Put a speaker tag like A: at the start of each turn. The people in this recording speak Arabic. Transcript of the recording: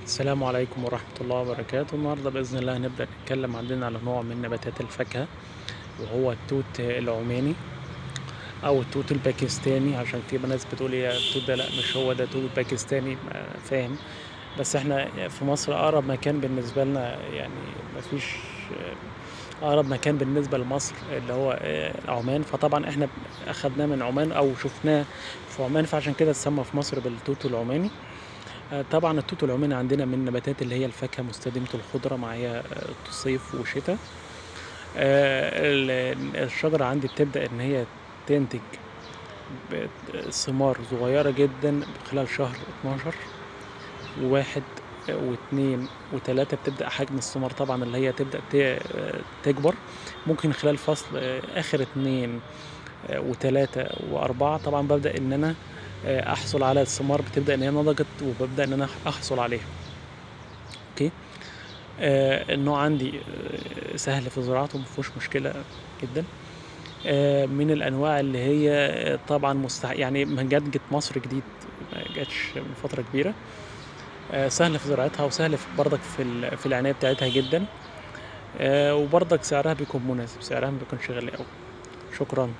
A: السلام عليكم ورحمة الله وبركاته. النهاردة بإذن الله هنبدأ نتكلم عندنا على نوع من نباتات الفاكهة، وهو التوت العماني أو التوت الباكستاني، عشان في ناس بتقول يا التوت ده لأ مش هو ده توت باكستاني فاهم. بس احنا في مصر أقرب مكان بالنسبة لنا يعني مفيش أقرب مكان بالنسبة لمصر اللي هو عمان، فطبعا احنا أخدناه من عمان أو شفناه في عمان، فعشان كده اتسمى في مصر بالتوت العماني. طبعًا التوت العماني عندنا من النباتات اللي هي الفاكهة مستديمة الخضرة، معايا صيف وشتا. الشجرة عندي بتبدأ إن هي تنتج ثمار صغيرة جدًا خلال شهر 12 و1 و2 و3 بتبدأ حجم الثمار طبعًا اللي هي تبدأ تكبر. ممكن خلال فصل آخر 2 و3 و4 طبعًا بابدأ إن أنا أحصل على الثمار، بتبدأ إن هي نضجت وبابدأ إن أنا أحصل عليها. أوكي. النوع عندي سهل في زراعته، ما فيهوش مشكلة جدًا. من الأنواع اللي هي طبعًا يعني جات مصر جديد، ما جاتش من فترة كبيرة. سهل في زراعتها وسهل برضك في العناية بتاعتها جدًا. وبرضك سعرها بيكون مناسب، سعرها ما بيكونش غالي أوي. شكرًا.